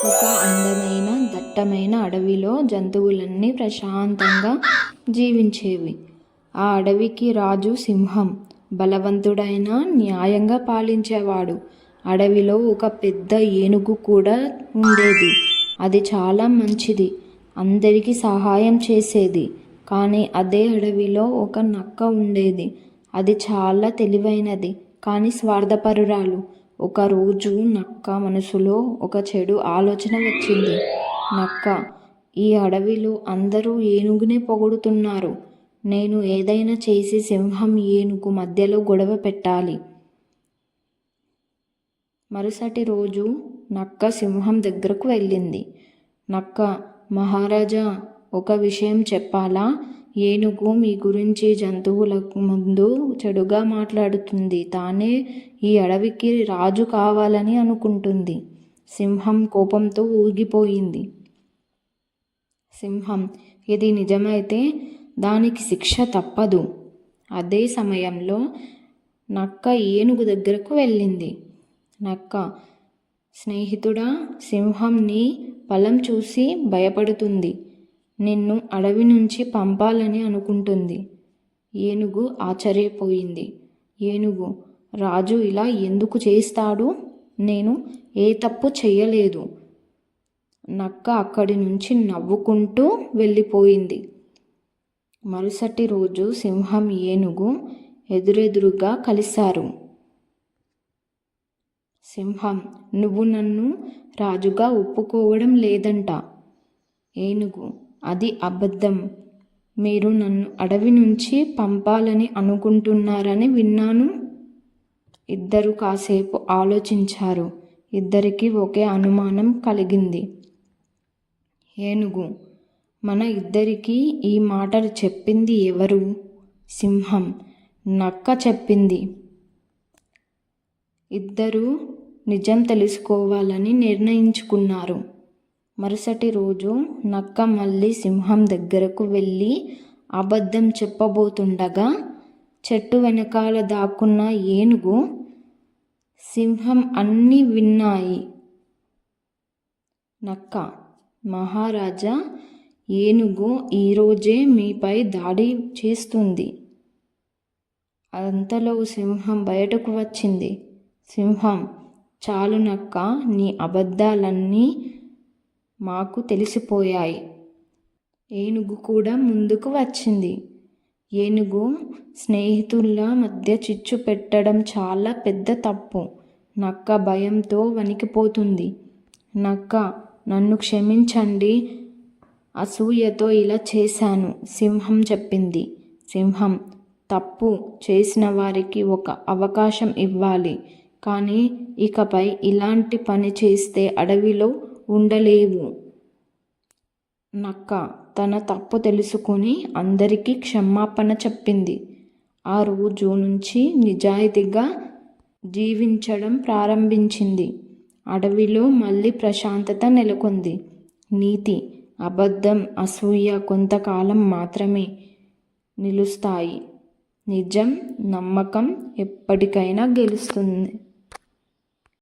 ఒక అందమైన దట్టమైన అడవిలో జంతువులన్నీ ప్రశాంతంగా జీవించేవి. ఆ అడవికి రాజు సింహం. బలవంతుడైన న్యాయంగా పాలించేవాడు. అడవిలో ఒక పెద్ద ఏనుగు కూడా ఉండేది. అది చాలా మంచిది, అందరికీ సహాయం చేసేది. కానీ అదే అడవిలో ఒక నక్క ఉండేది. అది చాలా తెలివైనది, కానీ స్వార్థపరురాలు. ఒకరోజు నక్క మనసులో ఒక చెడు ఆలోచన వచ్చింది. నక్క, ఈ అడవిలో అందరూ ఏనుగునే పొగుడుతున్నారు. నేను ఏదైనా చేసి సింహం ఏనుగు మధ్యలో గొడవ పెట్టాలి. మరుసటి రోజు నక్క సింహం దగ్గరకు వెళ్ళింది. నక్క, మహారాజా, ఒక విషయం చెప్పాలా? ఏనుగు మీ గురించి జంతువుల ముందు చెడుగా మాట్లాడుతుంది. తానే ఈ అడవికి రాజు కావాలని అనుకుంటుంది. సింహం కోపంతో ఊగిపోయింది. సింహం, ఇది నిజమైతే దానికి శిక్ష తప్పదు. అదే సమయంలో నక్క ఏనుగు దగ్గరకు వెళ్ళింది. నక్క, స్నేహితుడా, సింహం నీ బలం చూసి భయపడుతుంది. నిన్ను అడవి నుంచి పంపాలని అనుకుంటుంది. ఏనుగు ఆశ్చర్యపోయింది. ఏనుగు, రాజు ఇలా ఎందుకు చేస్తాడు? నేను ఏ తప్పు చెయ్యలేదు. నక్క అక్కడి నుంచి నవ్వుకుంటూ వెళ్ళిపోయింది. మరుసటి రోజు సింహం ఏనుగు ఎదురెదురుగా కలిశారు. సింహం, నువ్వు నన్ను రాజుగా ఒప్పుకోవడం లేదంట. ఏనుగు, అది అబద్ధం. మీరు నన్ను అడవి నుంచి పంపాలని అనుకుంటున్నారని విన్నాను. ఇద్దరు కాసేపు ఆలోచించారు. ఇద్దరికీ ఒకే అనుమానం కలిగింది. ఏనుగు, మన ఇద్దరికీ ఈ మాటలు చెప్పింది ఎవరు? సింహం, నక్క చెప్పింది. ఇద్దరూ నిజం తెలుసుకోవాలని నిర్ణయించుకున్నారు. మరుసటి రోజు నక్క మళ్ళీ సింహం దగ్గరకు వెళ్ళి అబద్ధం చెప్పబోతుండగా చెట్టు వెనకాల దాక్కున్న ఏనుగు, సింహం అన్నీ విన్నాయి. నక్క, మహారాజా, ఏనుగు ఈరోజే మీపై దాడి చేస్తుంది. అంతలో సింహం బయటకు వచ్చింది. సింహం, చాలు నక్క, నీ అబద్ధాలన్నీ మాకు తెలిసిపోయాయి. ఏనుగు కూడా ముందుకు వచ్చింది. ఏనుగు, స్నేహితుల మధ్య చిచ్చు పెట్టడం చాలా పెద్ద తప్పు. నక్క భయంతో వణికిపోతుంది. నక్క, నన్ను క్షమించండి, అసూయతో ఇలా చేశాను, సింహం చెప్పింది. సింహం, తప్పు చేసిన వారికి ఒక అవకాశం ఇవ్వాలి, కానీ ఇకపై ఇలాంటి పని చేస్తే అడవిలో ఉండలేవు. నక్క తన తప్పు తెలుసుకుని అందరికీ క్షమాపణ చెప్పింది. ఆ రోజు నుంచి నిజాయితీగా జీవించడం ప్రారంభించింది. అడవిలో మళ్ళీ ప్రశాంతత నెలకొంది. నీతి, అబద్ధం, అసూయ కొంతకాలం మాత్రమే నిలుస్తాయి. నిజం, నమ్మకం ఎప్పటికైనా గెలుస్తుంది.